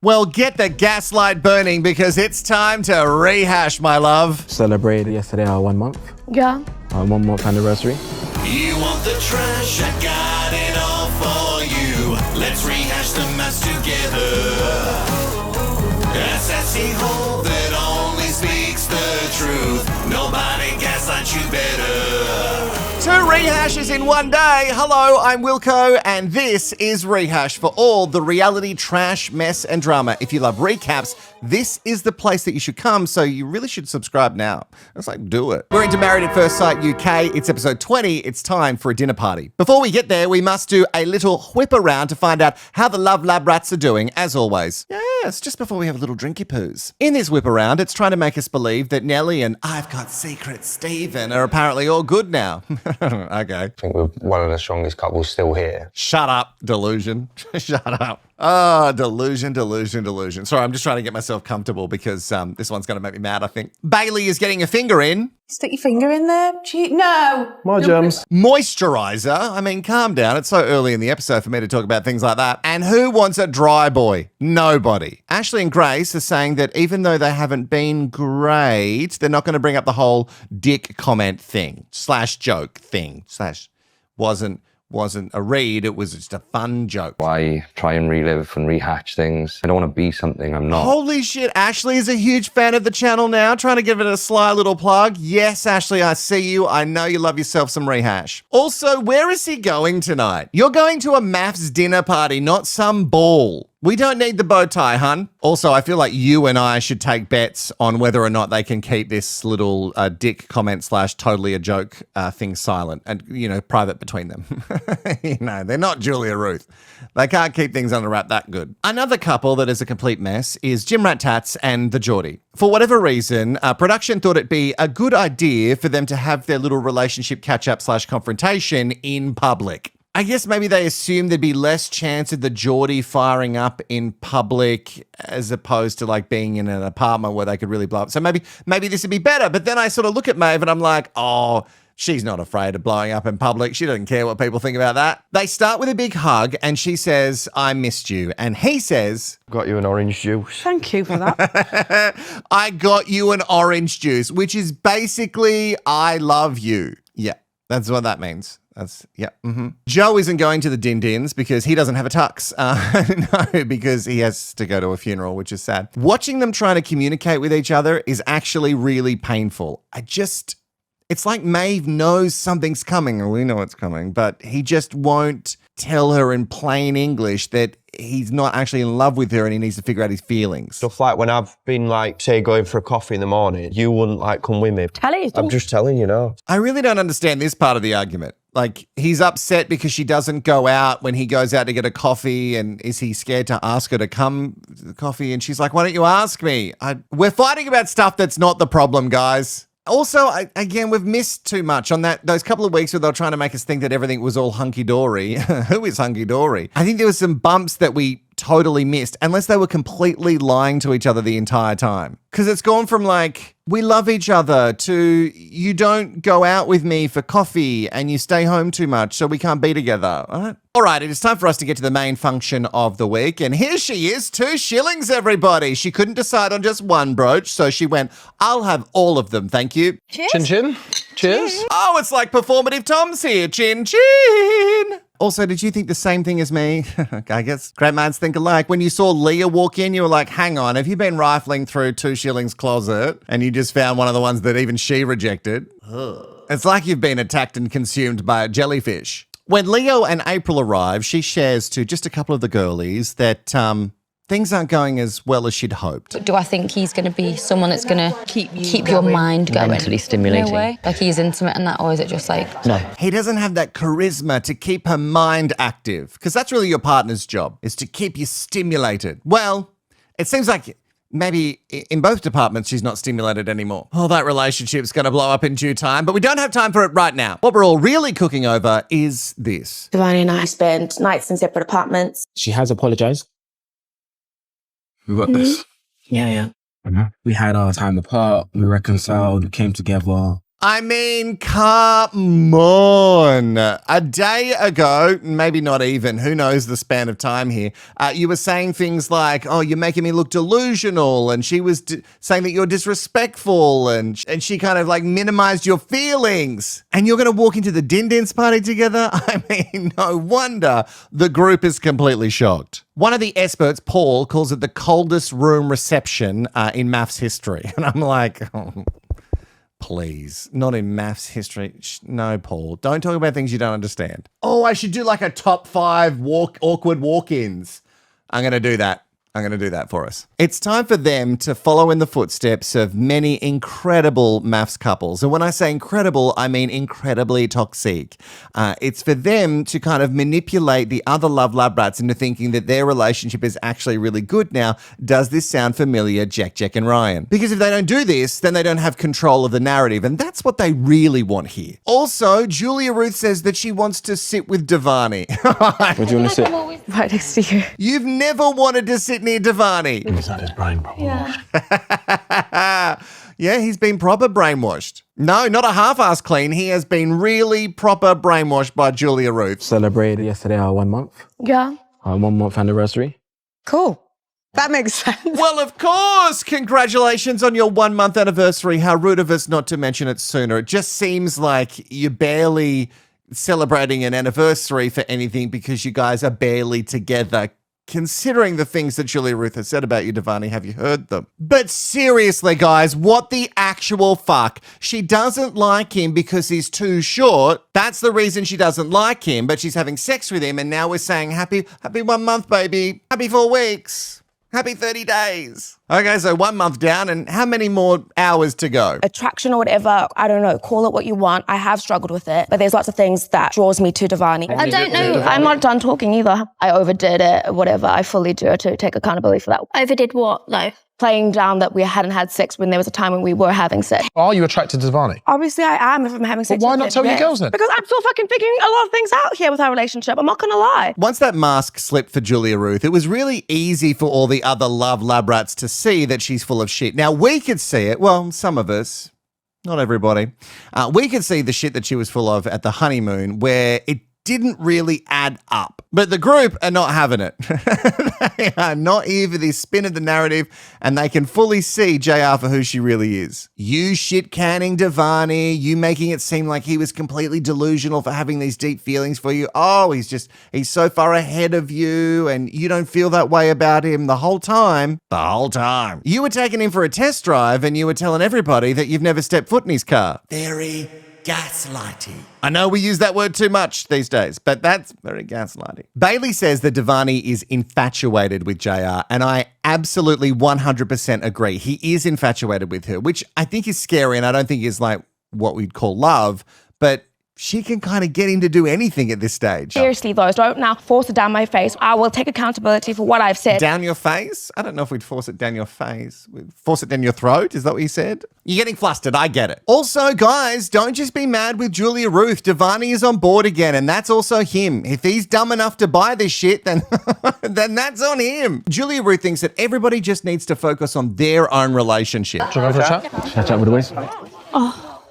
Well, get the gaslight burning because it's time to rehash, my love. Celebrated yesterday our 1 month. Yeah. Our 1 month anniversary. You want the trash, I got it all for you. Let's rehash the mess together. A sassy hole that only speaks the truth. Nobody gaslights you better. 2 rehashes in one day. Hello, I'm Wilko, and this is Rehash for all the reality trash, mess, and drama. If you love recaps, this is the place that you should come, so you really should subscribe now. It's like, do it. We're into Married at First Sight UK. It's episode 20. It's time for a dinner party. Before we get there, we must do a little whip around to find out how the Love Lab rats are doing, as always. Yes, just before we have a little drinky poos. In this whip around, it's trying to make us believe that Nelly and I've Got Secrets Stephen are apparently all good now. Okay. I think we're one of the strongest couples still here. Shut up, Delusion. Shut up. Oh, Delusion. Sorry, I'm just trying to get myself comfortable because this one's going to make me mad, I think. Bailey is getting a finger in. Stick your finger in there? No. My germs. Moisturizer. I mean, calm down. It's so early in the episode for me to talk about things like that. And who wants a dry boy? Nobody. Ashley and Grace are saying that even though they haven't been great, they're not going to bring up the whole dick comment thing, / joke thing, / wasn't a read, it was just a fun joke. Why try and relive and rehatch things? I don't want to be something I'm not. Holy shit, Ashley is a huge fan of the channel now, trying to give it a sly little plug. Yes, Ashley, I see you. I know you love yourself some rehash. Also, where is he going tonight? You're going to a MAFS dinner party, not some ball. We don't need the bow tie, hun. Also, I feel like you and I should take bets on whether or not they can keep this little dick comment / totally a joke thing silent and, private between them. They're not Julia Ruth. They can't keep things under wrap that good. Another couple that is a complete mess is Gym Rat Tats and the Geordie. For whatever reason, production thought it'd be a good idea for them to have their little relationship catch-up / confrontation in public. I guess maybe they assumed there'd be less chance of the Geordie firing up in public as opposed to like being in an apartment where they could really blow up. So maybe this would be better. But then I sort of look at Maeve and I'm like, oh, she's not afraid of blowing up in public. She doesn't care what people think about that. They start with a big hug and she says, I missed you. And he says, Got you an orange juice. Thank you for that. I got you an orange juice, which is basically, I love you. Yeah, that's what that means. Joe isn't going to the din-dins because he doesn't have a tux. No, because he has to go to a funeral, which is sad. Watching them trying to communicate with each other is actually really painful. It's like Maeve knows something's coming, or we know it's coming, but he just won't tell her in plain English that he's not actually in love with her and he needs to figure out his feelings. Stuff like when I've been say going for a coffee in the morning, you wouldn't come with me. Tell it. I'm just telling you now. I really don't understand this part of the argument. He's upset because she doesn't go out when he goes out to get a coffee, and is he scared to ask her to come to the coffee? And she's like, why don't you ask me? We're fighting about stuff that's not the problem, guys. Also, again, we've missed too much on those couple of weeks where they were trying to make us think that everything was all hunky-dory. Who is hunky-dory? I think there were some bumps that we totally missed, unless they were completely lying to each other the entire time. Because it's gone from we love each other to you don't go out with me for coffee and you stay home too much so we can't be together. All right, it is time for us to get to the main function of the week. And here she is, 2 shillings, everybody. She couldn't decide on just one brooch, so she went, I'll have all of them, thank you. Cheers. Chin chin. Cheers. Oh, it's like performative Tom's here. Chin chin. Also, did you think the same thing as me? I guess great minds think alike. When you saw Leah walk in, you were like, hang on, have you been rifling through 2 shillings closet and you just found one of the ones that even she rejected? Ugh. It's like you've been attacked and consumed by a jellyfish. When Leo and April arrive, she shares to just a couple of the girlies that things aren't going as well as she'd hoped. Do I think he's going to be someone that's going to keep your mind going? Mentally stimulating. No way. Like he's intimate and that, or is it just No. He doesn't have that charisma to keep her mind active, because that's really your partner's job, is to keep you stimulated. Well, it seems like maybe in both departments she's not stimulated anymore. Oh, that relationship's going to blow up in due time, but we don't have time for it right now. What we're all really cooking over is this. Divarni and I spend nights in separate apartments. She has apologized. We got this. Yeah. We had our time apart. We reconciled. We came together. I mean, come on. A day ago, maybe not even, who knows the span of time here, you were saying things like, oh, you're making me look delusional, and she was saying that you're disrespectful, and she kind of like minimized your feelings. And you're going to walk into the Din Din's party together? I mean, no wonder the group is completely shocked. One of the experts, Paul, calls it the coldest room reception in MAFS history. And I'm like, oh, please, not in MAFS history. No, Paul, don't talk about things you don't understand. Oh, I should do like a top 5 awkward walk-ins. I'm going to do that. I'm going to do that for us. It's time for them to follow in the footsteps of many incredible MAFS couples. And when I say incredible, I mean incredibly toxic. It's for them to kind of manipulate the other Love Lab Rats into thinking that their relationship is actually really good now. Does this sound familiar, Jack and Ryan? Because if they don't do this, then they don't have control of the narrative. And that's what they really want here. Also, Julia Ruth says that she wants to sit with Divarni. Where do you want to sit? Right next to you. You've never wanted to sit near Divarni. He's had his brain problem washed. Yeah, he's been proper brainwashed. No, not a half-ass clean. He has been really proper brainwashed by Julia Ruth. Celebrated yesterday our 1 month. Yeah. Our 1 month anniversary. Cool. That makes sense. Well, of course. Congratulations on your 1 month anniversary. How rude of us not to mention it sooner. It just seems like you're barely celebrating an anniversary for anything because you guys are barely together. Considering the things that Julia Ruth has said about you, Divarni, have you heard them? But seriously, guys, what the actual fuck? She doesn't like him because he's too short. That's the reason she doesn't like him, but she's having sex with him, and now we're saying happy 1 month, baby. Happy 4 weeks. Happy 30 days. Okay, so 1 month down, and how many more hours to go? Attraction or whatever, I don't know, call it what you want. I have struggled with it, but there's lots of things that draws me to Divarni. I don't know. I'm not done talking either. I overdid it, whatever. I fully do to take accountability for that. Overdid what, though? Playing down that we hadn't had sex when there was a time when we were having sex. Are you attracted to Divarni? Obviously I am if I'm having sex. But why with not him. tell your Yeah. girls then? Because I'm still fucking figuring a lot of things out here with our relationship. I'm not going to lie. Once that mask slipped for Julia Ruth, it was really easy for all the other Love Lab Rats to see that she's full of shit. Now, we could see it. Well, some of us. Not everybody. We could see the shit that she was full of at the honeymoon where it didn't really add up. But the group are not having it. They are not here for this spin of the narrative, and they can fully see JR for who she really is. You shit-canning Divarni, you making it seem like he was completely delusional for having these deep feelings for you. Oh, he's so far ahead of you, and you don't feel that way about him the whole time. The whole time. You were taking him for a test drive, and you were telling everybody that you've never stepped foot in his car. Very gaslighting. I know we use that word too much these days, but that's very gaslighting. Bailey says that Divarni is infatuated with JR, and I absolutely 100% agree. He is infatuated with her, which I think is scary, and I don't think is like what we'd call love, but she can kind of get him to do anything at this stage. Seriously though, don't now force it down my face. I will take accountability for what I've said. Down your face? I don't know if we'd force it down your face. We'd force it down your throat? Is that what you said? You're getting flustered. I get it. Also, guys, don't just be mad with Julia Ruth. Divarni is on board again, and that's also him. If he's dumb enough to buy this shit, then, then that's on him. Julia Ruth thinks that everybody just needs to focus on their own relationship. Do you want to go for a chat? Should I chat with the boys?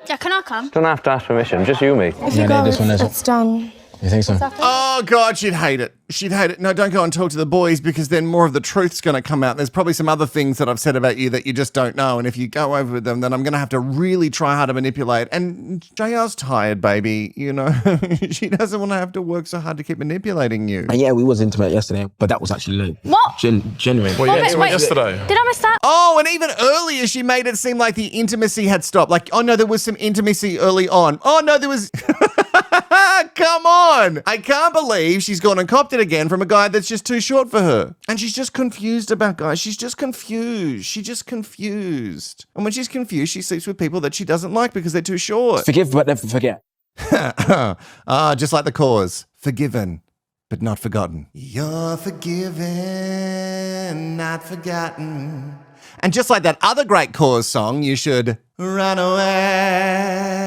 Yeah, can I come? Don't have to ask permission, just you, me. If you go, this one is. it's done. You think so? Oh, God, she'd hate it. She'd hate it. No, don't go and talk to the boys because then more of the truth's going to come out. There's probably some other things that I've said about you that you just don't know. And if you go over with them, then I'm going to have to really try hard to manipulate. And JR's tired, baby. You know, she doesn't want to have to work so hard to keep manipulating you. And yeah, we was intimate yesterday, but that was actually late. What? Genuine. Well, yeah, wait. yesterday. Did I miss that? Oh, and even earlier, she made it seem like the intimacy had stopped. Like, oh, no, there was some intimacy early on. Oh, no, there was... Come on. I can't believe she's gone and copped it again from a guy that's just too short for her. And she's just confused about guys. She's just confused. She's just confused. And when she's confused, she sleeps with people that she doesn't like because they're too short. Forgive but never forget. Just like the cause. Forgiven, but not forgotten. You're forgiven, not forgotten. And just like that other great cause song, you should run away.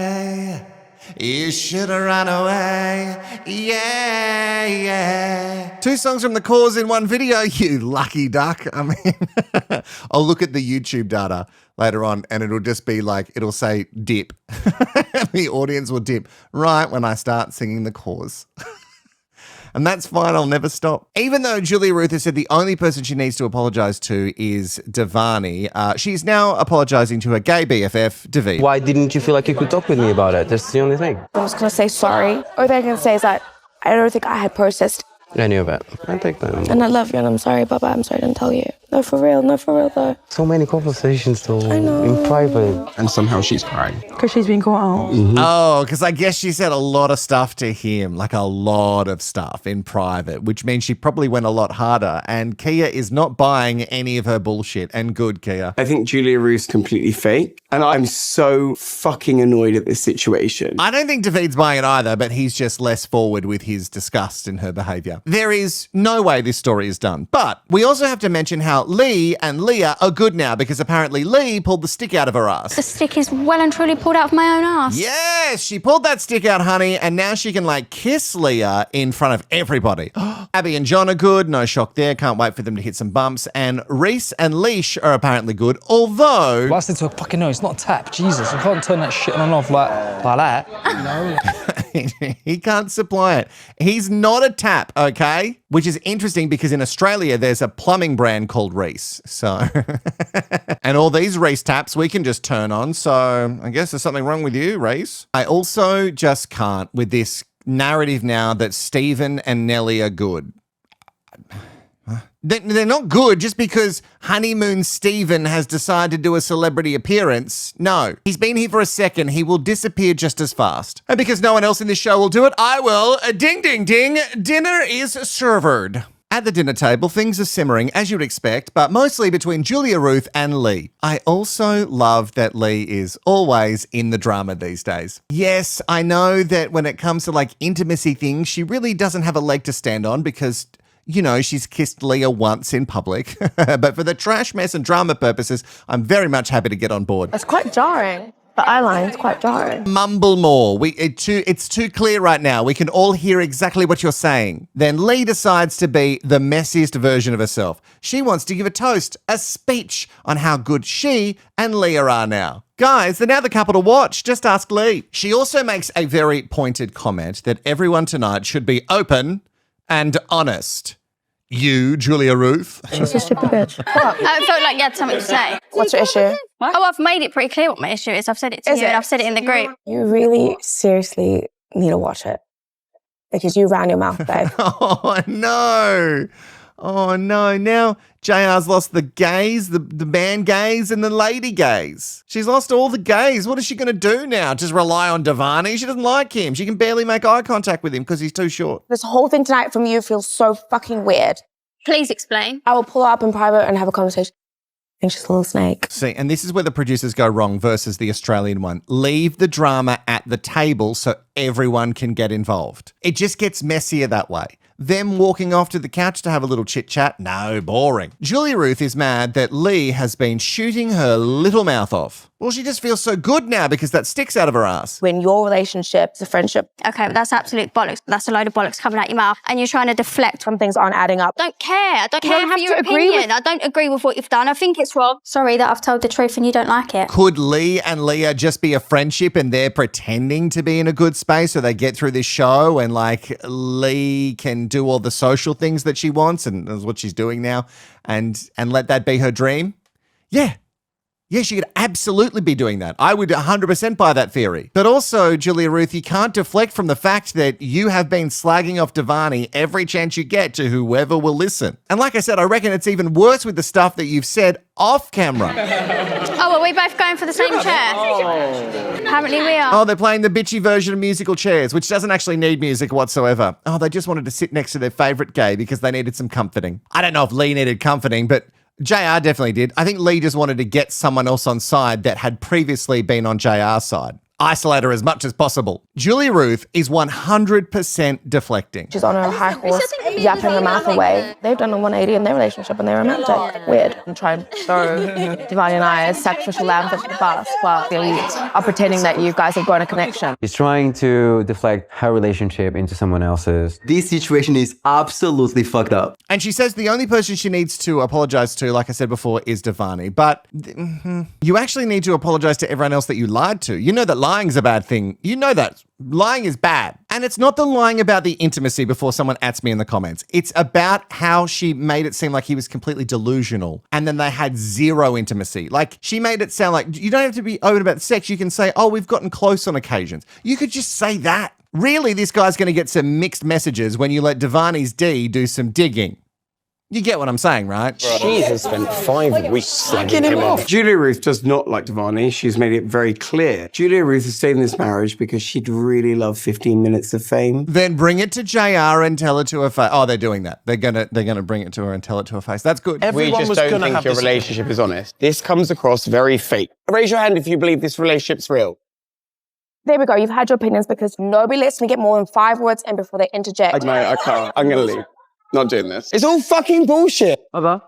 You should have run away. Yeah, yeah. 2 songs from the Cause in one video, you lucky duck. I mean, I'll look at the YouTube data later on and it'll just be like, it'll say dip. The audience will dip right when I start singing the Cause. And that's fine, I'll never stop. Even though Julia Ruth has said the only person she needs to apologise to is Divarni, she's now apologising to her gay BFF, David. Why didn't you feel like you could talk with me about it? That's the only thing. I was going to say sorry. Only thing I can say is that I don't think I had processed. Any of it. I take that. And I love you and I'm sorry, Baba. I'm sorry I didn't tell you. No, for real though. So many conversations though, I know. in private. And somehow she's crying. Because she's been caught out. Oh, because I guess she said a lot of stuff to him, like a lot of stuff in private, which means she probably went a lot harder. And Keye is not buying any of her bullshit. And good, Keye. I think Julia Ruth's completely fake. And I'm so fucking annoyed at this situation. I don't think David's buying it either, but he's just less forward with his disgust in her behaviour. There is no way this story is done. But we also have to mention how Leigh and Leah are good now because apparently Leigh pulled the stick out of her ass. The stick is well and truly pulled out of my own ass. Yes, she pulled that stick out, honey, and now she can like kiss Leah in front of everybody. Abby and John are good, no shock there, can't wait for them to hit some bumps. And Reese and Leash are apparently good, although... Blast into a fucking nose, it's not a tap, Jesus, I can't turn that shit on and off like that. He can't supply it. He's not a tap, okay? Which is interesting because in Australia, there's a plumbing brand called Reese. So, and all these Reese taps we can just turn on. So I guess there's something wrong with you, Reese. I also just can't with this narrative now that Stephen and Nelly are good. They're not good just because Honeymoon Stephen has decided to do a celebrity appearance. No, he's been here for a second. He will disappear just as fast. And because no one else in this show will do it, I will. Ding, ding, ding. Dinner is served. At the dinner table, things are simmering, as you'd expect, but mostly between Julia Ruth and Leigh. I also love that Leigh is always in the drama these days. Yes, I know that when it comes to like intimacy things, she really doesn't have a leg to stand on because... you know, she's kissed Leah once in public. But for the trash, mess and drama purposes, I'm very much happy to get on board. It's quite jarring. The eyeline's quite jarring. Mumble more. It's too clear right now. We can all hear exactly what you're saying. Then Leigh decides to be the messiest version of herself. She wants to give a toast, a speech on how good she and Leah are now. Guys, they're now the couple to watch. Just ask Leigh. She also makes a very pointed comment that everyone tonight should be open and honest. You, Julia Ruth. She's a stupid bitch. I felt like you had something to say. What's your issue? What? Oh, I've made it pretty clear what my issue is. I've said it to you and I've said it in the group. You really seriously need to watch it. Because you ran your mouth, babe. Oh, no. Oh, no. Now JR's lost the gays, the man gays and the lady gays. She's lost all the gays. What is she going to do now? Just rely on Divarni? She doesn't like him. She can barely make eye contact with him because he's too short. This whole thing tonight from you feels so fucking weird. Please explain. I will pull her up in private and have a conversation. I think she's a little snake. See, and this is where the producers go wrong versus the Australian one. Leave the drama at the table so everyone can get involved. It just gets messier that way. Them walking off to the couch to have a little chit-chat? No, boring. Julia Ruth is mad that Leigh has been shooting her little mouth off. Well, she just feels so good now because that sticks out of her ass. When your relationship is a friendship. Okay, but that's absolute bollocks. That's a load of bollocks coming out your mouth and you're trying to deflect. When things aren't adding up. I don't care. I don't care for your opinion. I don't agree with what you've done. I think it's wrong. Sorry that I've told the truth and you don't like it. Could Leigh and Leah just be a friendship and they're pretending to be in a good space so they get through this show and like Leigh can do all the social things that she wants and that's what she's doing now and let that be her dream? Yeah, she could absolutely be doing that. I would 100% buy that theory. But also, Julia Ruth, you can't deflect from the fact that you have been slagging off Divarni every chance you get to whoever will listen. And like I said, I reckon it's even worse with the stuff that you've said off camera. Oh, are we both going for the same chair? Apparently we are. Oh, they're playing the bitchy version of musical chairs, which doesn't actually need music whatsoever. Oh, they just wanted to sit next to their favourite gay because they needed some comforting. I don't know if Leigh needed comforting, but JR definitely did. I think Leigh just wanted to get someone else on side that had previously been on JR's side. isolate her as much as possible. Julia Ruth is 100% deflecting. She's on her high horse, yapping her mouth away. They've done a 180 in their relationship and they're romantic. Weird. And try and throw Divarni and I as sacrificial lambs at the bus while they are pretending that you guys have grown a connection. He's trying to deflect her relationship into someone else's. This situation is absolutely fucked up. And she says the only person she needs to apologize to, like I said before, is Divarni. But you actually need to apologize to everyone else that you lied to. You know that lying's a bad thing. You know that. Lying is bad. And it's not the lying about the intimacy before someone ats me in the comments. It's about how she made it seem like he was completely delusional and then they had zero intimacy. Like, she made it sound like you don't have to be open about sex. You can say, oh, we've gotten close on occasions. You could just say that. Really, this guy's going to get some mixed messages when you let Divarni's D do some digging. You get what I'm saying, right? She has spent 5 weeks slagging him off. Julia Ruth does not like Divarni. She's made it very clear. Julia Ruth is staying in this marriage because she'd really love 15 minutes of fame. Then bring it to JR and tell it to her face. Oh, they're doing that. They're gonna bring it to her and tell it to her face. That's good. We just don't think your relationship is honest. This comes across very fake. Raise your hand if you believe this relationship's real. There we go. You've had your opinions because nobody lets me get more than 5 words in before they interject. I can't. I'm going to leave. Not doing this. It's all fucking bullshit. Abba,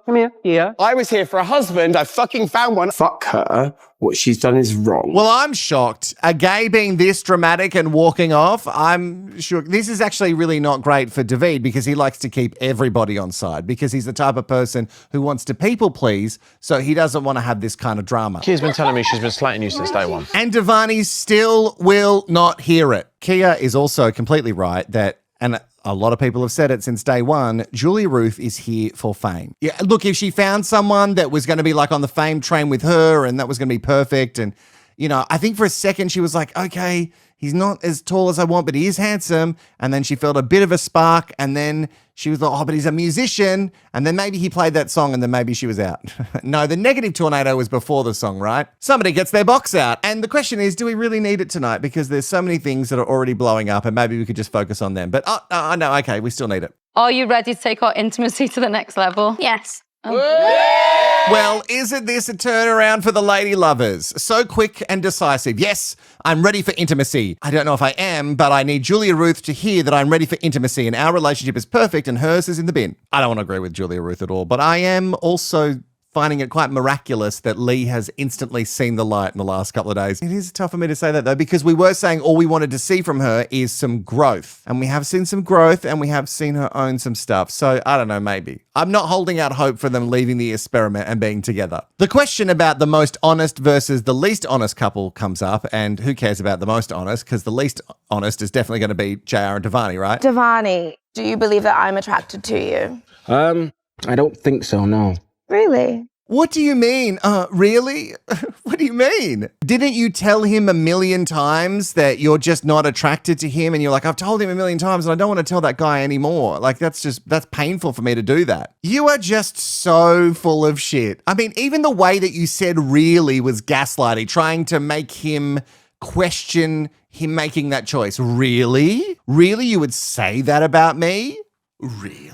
come here. Yeah. I was here for a husband. I fucking found one. Fuck her. What she's done is wrong. Well, I'm shocked. A gay being this dramatic and walking off, I'm sure. This is actually really not great for David because he likes to keep everybody on side because he's the type of person who wants to people please, so he doesn't want to have this kind of drama. She's been telling me she's been slating you since day one. And Divarni still will not hear it. Keye is also completely right that, and a lot of people have said it since day one, Julia Ruth is here for fame. Yeah, look, if she found someone that was going to be like on the fame train with her and that was going to be perfect and, you know, I think for a second she was like, okay, he's not as tall as I want, but he is handsome. And then she felt a bit of a spark and then she was like, oh, but he's a musician. And then maybe he played that song and then maybe she was out. No, the negative tornado was before the song, right? Somebody gets their box out. And the question is, do we really need it tonight? Because there's so many things that are already blowing up and maybe we could just focus on them. But no, okay, we still need it. Are you ready to take our intimacy to the next level? Yes. Well, isn't this a turnaround for the lady lovers? So quick and decisive. Yes, I'm ready for intimacy. I don't know if I am, but I need Julia Ruth to hear that I'm ready for intimacy and our relationship is perfect and hers is in the bin. I don't want to agree with Julia Ruth at all, but I am also finding it quite miraculous that Leigh has instantly seen the light in the last couple of days. It is tough for me to say that though, because we were saying all we wanted to see from her is some growth. And we have seen some growth and we have seen her own some stuff. So I don't know, maybe. I'm not holding out hope for them leaving the experiment and being together. The question about the most honest versus the least honest couple comes up, and who cares about the most honest? Because the least honest is definitely going to be JR and Divarni, right? Divarni, do you believe that I'm attracted to you? I don't think so, no. Really? What do you mean? Really? What do you mean? Didn't you tell him a million times that you're just not attracted to him? And you're like, I've told him a million times and I don't want to tell that guy anymore. Like, that's painful for me to do that. You are just so full of shit. I mean, even the way that you said really was gaslighting, trying to make him question him making that choice. Really? Really? You would say that about me? Really?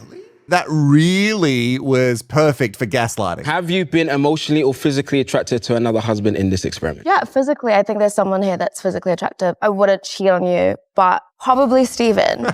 That really was perfect for gaslighting. Have you been emotionally or physically attracted to another husband in this experiment? Yeah, physically, I think there's someone here that's physically attractive. I wouldn't cheat on you, but probably Stephen.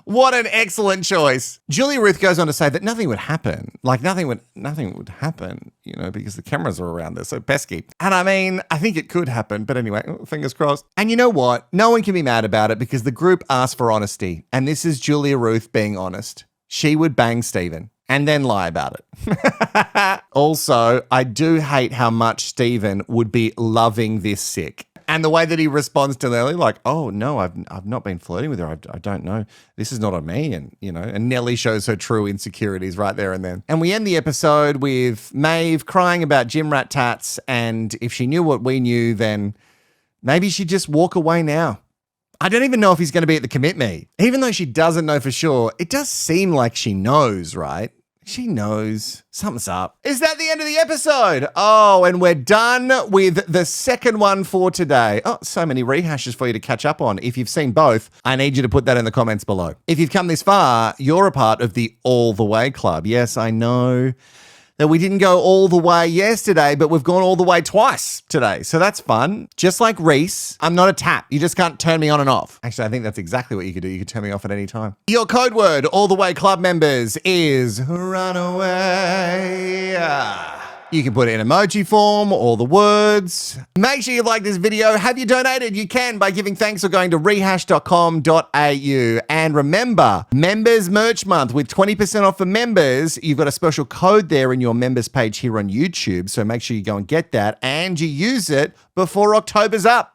What an excellent choice. Julia Ruth goes on to say that nothing would happen. Like nothing would happen, you know, because the cameras are around. They're so pesky. And I mean, I think it could happen, but anyway, fingers crossed. And you know what? No one can be mad about it because the group asked for honesty. And this is Julia Ruth being honest. She would bang Stephen and then lie about it. Also, I do hate how much Stephen would be loving this sick. And the way that he responds to Nelly, like, oh, no, I've not been flirting with her. I don't know. This is not on me. And, you know, and Nelly shows her true insecurities right there and then. And we end the episode with Maeve crying about gym rat tats. And if she knew what we knew, then maybe she'd just walk away now. I don't even know if he's going to be at the commit me. Even though she doesn't know for sure, it does seem like she knows, right? She knows something's up. Is that the end of the episode? Oh, and we're done with the second one for today. Oh, so many rehashes for you to catch up on. If you've seen both, I need you to put that in the comments below. If you've come this far, you're a part of the All the Way Club. Yes, I know. that we didn't go all the way yesterday, but we've gone all the way twice today. So that's fun. Just like Reese, I'm not a tap. You just can't turn me on and off. Actually, I think that's exactly what you could do. You could turn me off at any time. Your code word, All The Way Club members, is runaway. You can put it in emoji form, all the words. Make sure you like this video. Have you donated? You can by giving thanks or going to rehash.com.au. And remember, Members Merch Month with 20% off for members. You've got a special code there in your members page here on YouTube. So make sure you go and get that and you use it before October's up.